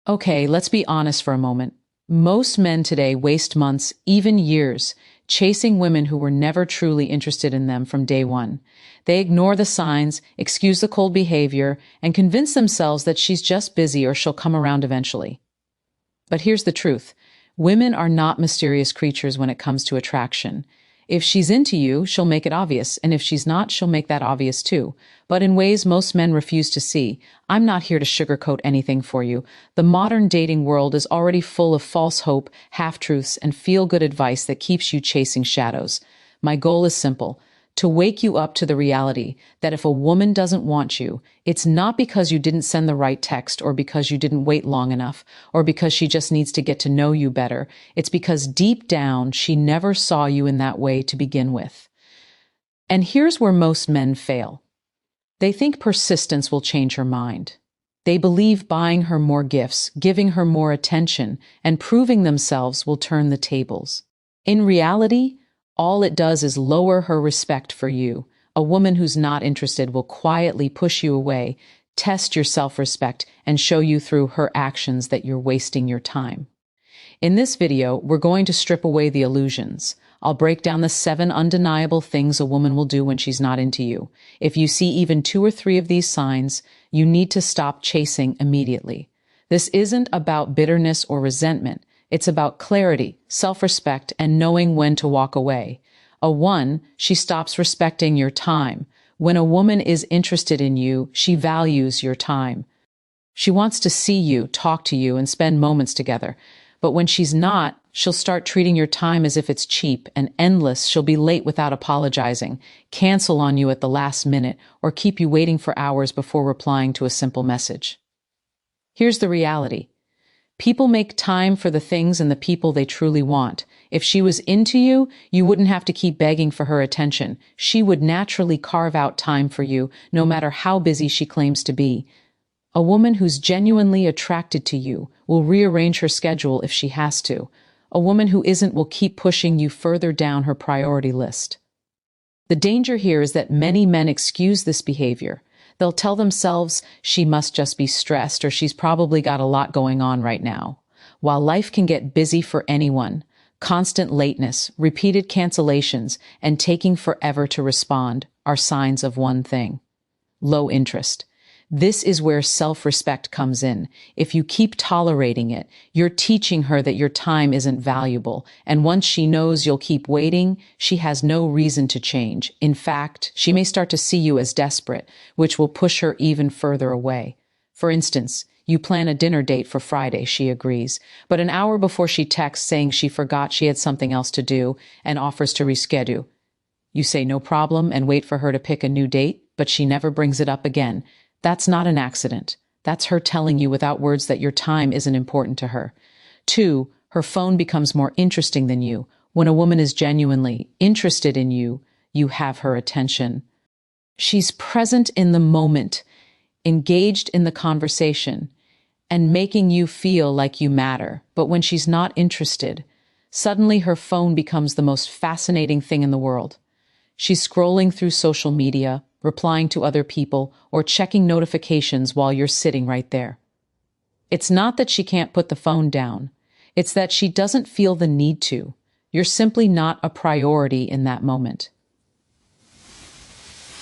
Okay, let's be honest for a moment. Most men today waste months, even years, chasing women who were never truly interested in them from day one. They ignore the signs, excuse the cold behavior, and convince themselves that she's just busy or she'll come around eventually. But here's the truth. Women are not mysterious creatures when it comes to attraction. If she's into you, she'll make it obvious, and if she's not, she'll make that obvious too. But in ways most men refuse to see. I'm not here to sugarcoat anything for you. The modern dating world is already full of false hope, half-truths, and feel-good advice that keeps you chasing shadows. My goal is simple: to wake you up to the reality that if a woman doesn't want you, it's not because you didn't send the right text or because you didn't wait long enough or because she just needs to get to know you better. It's because deep down, she never saw you in that way to begin with. And here's where most men fail. They think persistence will change her mind. They believe buying her more gifts, giving her more attention, and proving themselves will turn the tables. In reality, all it does is lower her respect for you. A woman who's not interested will quietly push you away, test your self-respect, and show you through her actions that you're wasting your time. In this video, we're going to strip away the illusions. I'll break down the 7 undeniable things a woman will do when she's not into you. If you see even 2 or 3 of these signs, you need to stop chasing immediately. This isn't about bitterness or resentment. It's about clarity, self-respect, and knowing when to walk away. 1, she stops respecting your time. When a woman is interested in you, she values your time. She wants to see you, talk to you, and spend moments together. But when she's not, she'll start treating your time as if it's cheap and endless. She'll be late without apologizing, cancel on you at the last minute, or keep you waiting for hours before replying to a simple message. Here's the reality. People make time for the things and the people they truly want. If she was into you, you wouldn't have to keep begging for her attention. She would naturally carve out time for you, no matter how busy she claims to be. A woman who's genuinely attracted to you will rearrange her schedule if she has to. A woman who isn't will keep pushing you further down her priority list. The danger here is that many men excuse this behavior. They'll tell themselves she must just be stressed or she's probably got a lot going on right now. While life can get busy for anyone, constant lateness, repeated cancellations, and taking forever to respond are signs of one thing: low interest. This is where self-respect comes in. If you keep tolerating it, you're teaching her that your time isn't valuable, and once she knows you'll keep waiting, she has no reason to change. In fact, she may start to see you as desperate, which will push her even further away. For instance, you plan a dinner date for Friday, she agrees, but an hour before she texts saying she forgot she had something else to do and offers to reschedule. You say no problem and wait for her to pick a new date, but she never brings it up again. That's not an accident. That's her telling you without words that your time isn't important to her. 2, her phone becomes more interesting than you. When a woman is genuinely interested in you, you have her attention. She's present in the moment, engaged in the conversation, and making you feel like you matter. But when she's not interested, suddenly her phone becomes the most fascinating thing in the world. She's scrolling through social media, replying to other people, or checking notifications while you're sitting right there. It's not that she can't put the phone down. It's that she doesn't feel the need to. You're simply not a priority in that moment.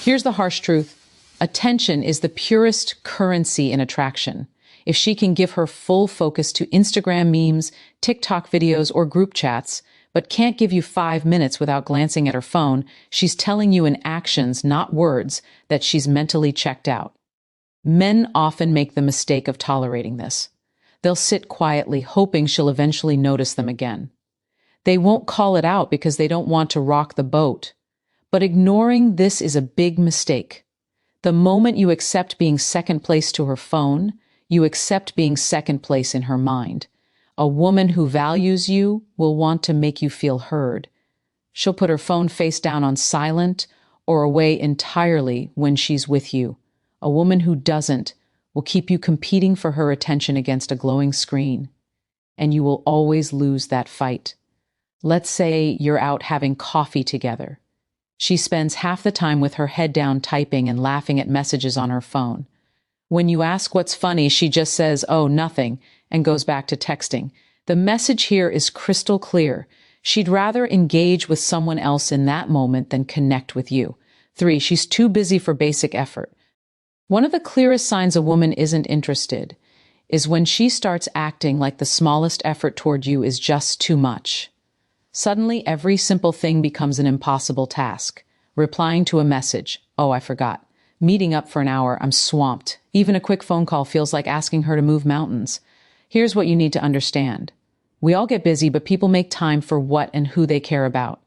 Here's the harsh truth. Attention is the purest currency in attraction. If she can give her full focus to Instagram memes, TikTok videos, or group chats, but can't give you 5 minutes without glancing at her phone, she's telling you in actions, not words, that she's mentally checked out. Men often make the mistake of tolerating this. They'll sit quietly, hoping she'll eventually notice them again. They won't call it out because they don't want to rock the boat. But ignoring this is a big mistake. The moment you accept being second place to her phone, you accept being second place in her mind. A woman who values you will want to make you feel heard. She'll put her phone face down on silent or away entirely when she's with you. A woman who doesn't will keep you competing for her attention against a glowing screen, and you will always lose that fight. Let's say you're out having coffee together. She spends half the time with her head down typing and laughing at messages on her phone. When you ask what's funny, she just says, "Oh, nothing," and goes back to texting. The message here is crystal clear. She'd rather engage with someone else in that moment than connect with you. 3, she's too busy for basic effort. One of the clearest signs a woman isn't interested is when she starts acting like the smallest effort toward you is just too much. Suddenly, every simple thing becomes an impossible task. Replying to a message, oh, I forgot. Meeting up for an hour, I'm swamped. Even a quick phone call feels like asking her to move mountains. Here's what you need to understand. We all get busy, but people make time for what and who they care about.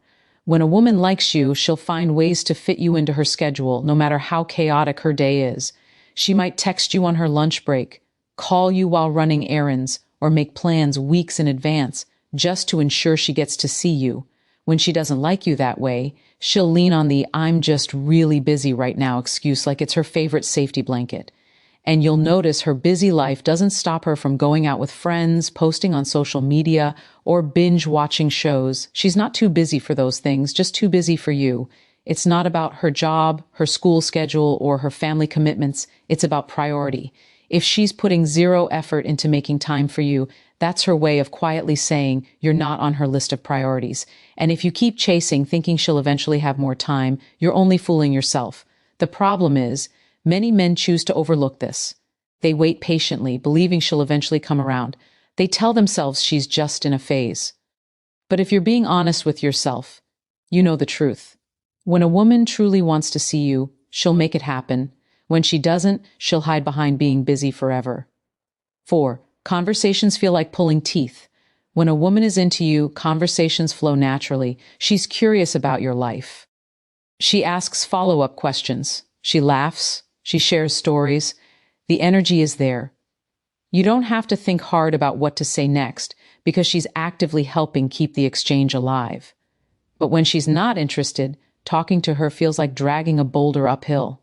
When a woman likes you, she'll find ways to fit you into her schedule, no matter how chaotic her day is. She might text you on her lunch break, call you while running errands, or make plans weeks in advance just to ensure she gets to see you. When she doesn't like you that way, she'll lean on the "I'm just really busy right now" excuse like it's her favorite safety blanket. And you'll notice her busy life doesn't stop her from going out with friends, posting on social media, or binge watching shows. She's not too busy for those things, just too busy for you. It's not about her job, her school schedule, or her family commitments. It's about priority. If she's putting zero effort into making time for you, that's her way of quietly saying you're not on her list of priorities. And if you keep chasing, thinking she'll eventually have more time, you're only fooling yourself. The problem is, many men choose to overlook this. They wait patiently, believing she'll eventually come around. They tell themselves she's just in a phase. But if you're being honest with yourself, you know the truth. When a woman truly wants to see you, she'll make it happen. When she doesn't, she'll hide behind being busy forever. 4, conversations feel like pulling teeth. When a woman is into you, conversations flow naturally. She's curious about your life. She asks follow-up questions. She laughs. She shares stories. The energy is there. You don't have to think hard about what to say next because she's actively helping keep the exchange alive. But when she's not interested, talking to her feels like dragging a boulder uphill.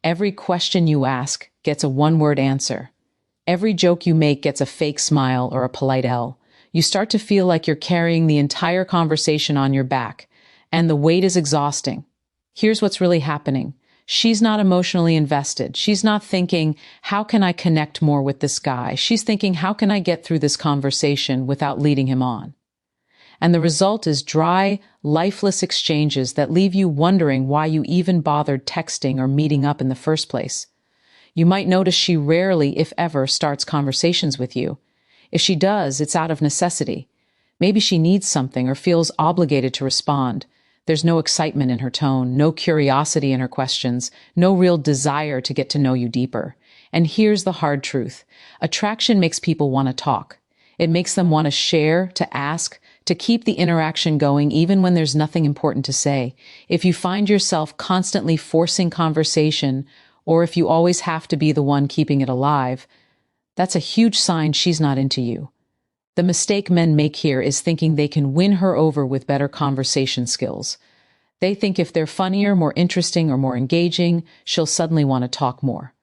Every question you ask gets a one-word answer. Every joke you make gets a fake smile or a polite L. You start to feel like you're carrying the entire conversation on your back, and the weight is exhausting. Here's what's really happening. She's not emotionally invested. She's not thinking, how can I connect more with this guy? She's thinking, how can I get through this conversation without leading him on? And the result is dry, lifeless exchanges that leave you wondering why you even bothered texting or meeting up in the first place. You might notice she rarely, if ever, starts conversations with you. If she does, it's out of necessity. Maybe she needs something or feels obligated to respond. There's no excitement in her tone, no curiosity in her questions, no real desire to get to know you deeper. And here's the hard truth. Attraction makes people want to talk. It makes them want to share, to ask, to keep the interaction going even when there's nothing important to say. If you find yourself constantly forcing conversation, or if you always have to be the one keeping it alive, that's a huge sign she's not into you. The mistake men make here is thinking they can win her over with better conversation skills. They think if they're funnier, more interesting, or more engaging, she'll suddenly want to talk more.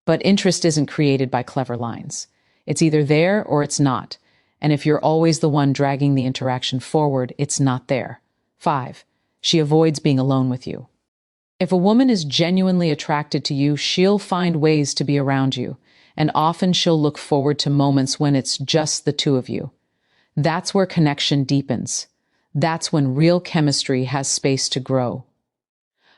But interest isn't created by clever lines. It's either there or it's not. And if you're always the one dragging the interaction forward, it's not there. 5, she avoids being alone with you. If a woman is genuinely attracted to you, she'll find ways to be around you. And often she'll look forward to moments when it's just the two of you. That's where connection deepens. That's when real chemistry has space to grow.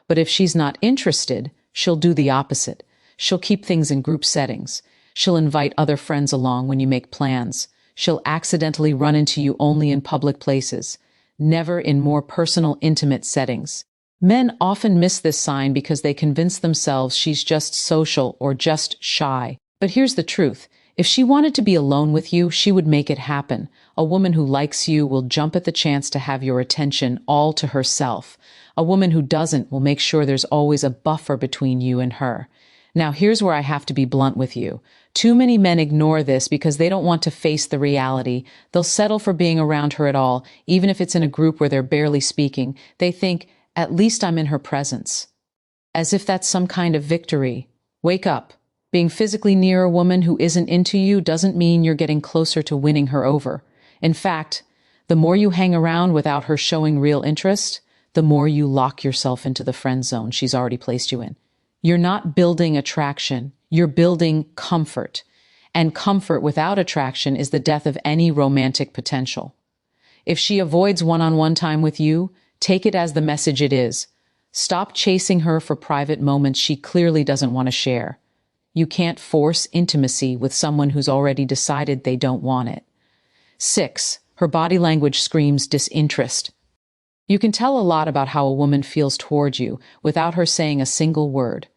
But if she's not interested, she'll do the opposite. She'll keep things in group settings. She'll invite other friends along when you make plans. She'll accidentally run into you only in public places, never in more personal, intimate settings. Men often miss this sign because they convince themselves she's just social or just shy. But here's the truth. If she wanted to be alone with you, she would make it happen. A woman who likes you will jump at the chance to have your attention all to herself. A woman who doesn't will make sure there's always a buffer between you and her. Now, here's where I have to be blunt with you. Too many men ignore this because they don't want to face the reality. They'll settle for being around her at all, even if it's in a group where they're barely speaking. They think, at least I'm in her presence. As if that's some kind of victory. Wake up. Being physically near a woman who isn't into you doesn't mean you're getting closer to winning her over. In fact, the more you hang around without her showing real interest, the more you lock yourself into the friend zone she's already placed you in. You're not building attraction, you're building comfort. And comfort without attraction is the death of any romantic potential. If she avoids one-on-one time with you, take it as the message it is. Stop chasing her for private moments she clearly doesn't want to share. You can't force intimacy with someone who's already decided they don't want it. 6. Her body language screams disinterest. You can tell a lot about how a woman feels toward you without her saying a single word.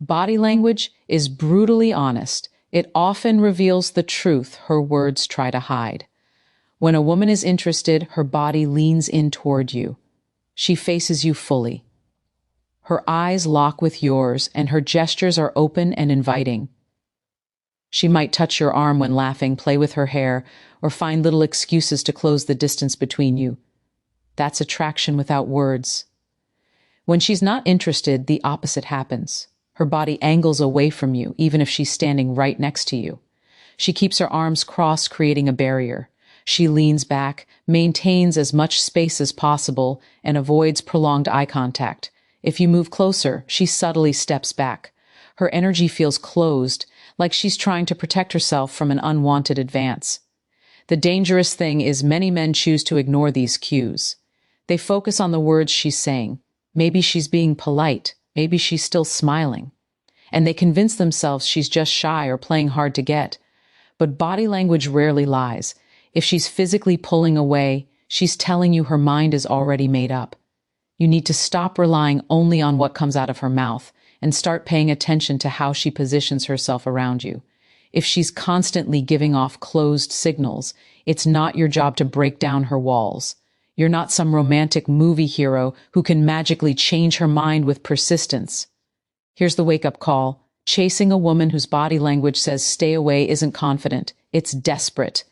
Body language is brutally honest. It often reveals the truth her words try to hide. When a woman is interested, her body leans in toward you. She faces you fully. Her eyes lock with yours, and her gestures are open and inviting. She might touch your arm when laughing, play with her hair, or find little excuses to close the distance between you. That's attraction without words. When she's not interested, the opposite happens. Her body angles away from you, even if she's standing right next to you. She keeps her arms crossed, creating a barrier. She leans back, maintains as much space as possible, and avoids prolonged eye contact. If you move closer, she subtly steps back. Her energy feels closed, like she's trying to protect herself from an unwanted advance. The dangerous thing is many men choose to ignore these cues. They focus on the words she's saying. Maybe she's being polite. Maybe she's still smiling. And they convince themselves she's just shy or playing hard to get. But body language rarely lies. If she's physically pulling away, she's telling you her mind is already made up. You need to stop relying only on what comes out of her mouth and start paying attention to how she positions herself around you. If she's constantly giving off closed signals, it's not your job to break down her walls. You're not some romantic movie hero who can magically change her mind with persistence. Here's the wake-up call. Chasing a woman whose body language says stay away isn't confident. It's desperate.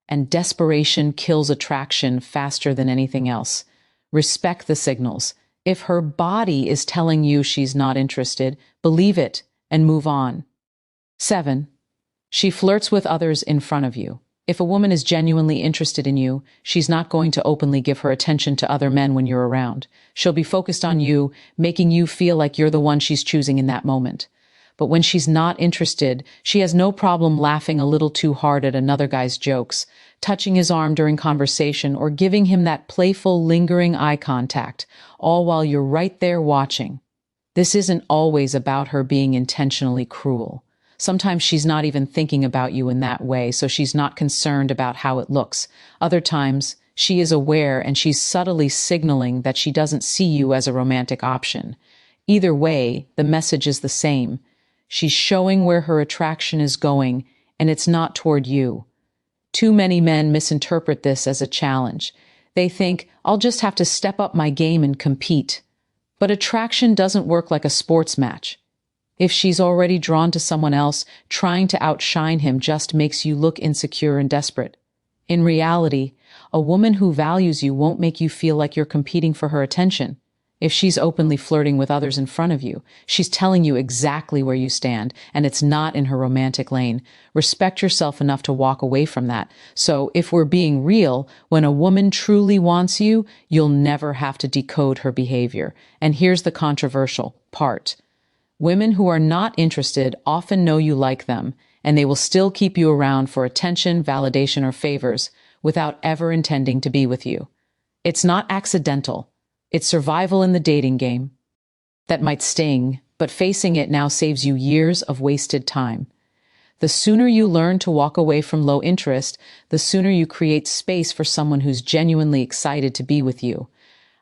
And desperation kills attraction faster than anything else. Respect the signals. If her body is telling you she's not interested, believe it and move on. 7. She flirts with others in front of you. If a woman is genuinely interested in you, she's not going to openly give her attention to other men when you're around. She'll be focused on you, making you feel like you're the one she's choosing in that moment. But when she's not interested, she has no problem laughing a little too hard at another guy's jokes, touching his arm during conversation, or giving him that playful, lingering eye contact, all while you're right there watching. This isn't always about her being intentionally cruel. Sometimes she's not even thinking about you in that way, so she's not concerned about how it looks. Other times, she is aware and she's subtly signaling that she doesn't see you as a romantic option. Either way, the message is the same. She's showing where her attraction is going, and it's not toward you. Too many men misinterpret this as a challenge. They think, I'll just have to step up my game and compete. But attraction doesn't work like a sports match. If she's already drawn to someone else, trying to outshine him just makes you look insecure and desperate. In reality, a woman who values you won't make you feel like you're competing for her attention. If she's openly flirting with others in front of you, she's telling you exactly where you stand, and it's not in her romantic lane. Respect yourself enough to walk away from that. So, if we're being real, when a woman truly wants you, you'll never have to decode her behavior. And here's the controversial part. Women who are not interested often know you like them, and they will still keep you around for attention, validation, or favors without ever intending to be with you. It's not accidental. It's survival in the dating game. That might sting, but facing it now saves you years of wasted time. The sooner you learn to walk away from low interest, the sooner you create space for someone who's genuinely excited to be with you.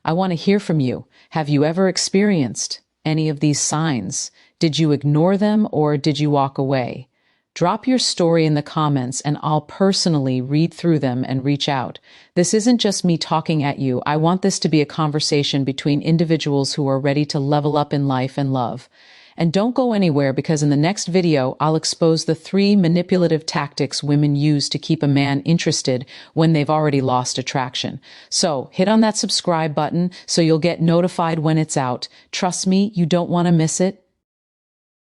I want to hear from you. Have you ever experienced any of these signs? Did you ignore them or did you walk away? Drop your story in the comments and I'll personally read through them and reach out. This isn't just me talking at you. I want this to be a conversation between individuals who are ready to level up in life and love. And don't go anywhere, because in the next video, I'll expose the 3 manipulative tactics women use to keep a man interested when they've already lost attraction. So hit on that subscribe button so you'll get notified when it's out. Trust me, you don't want to miss it.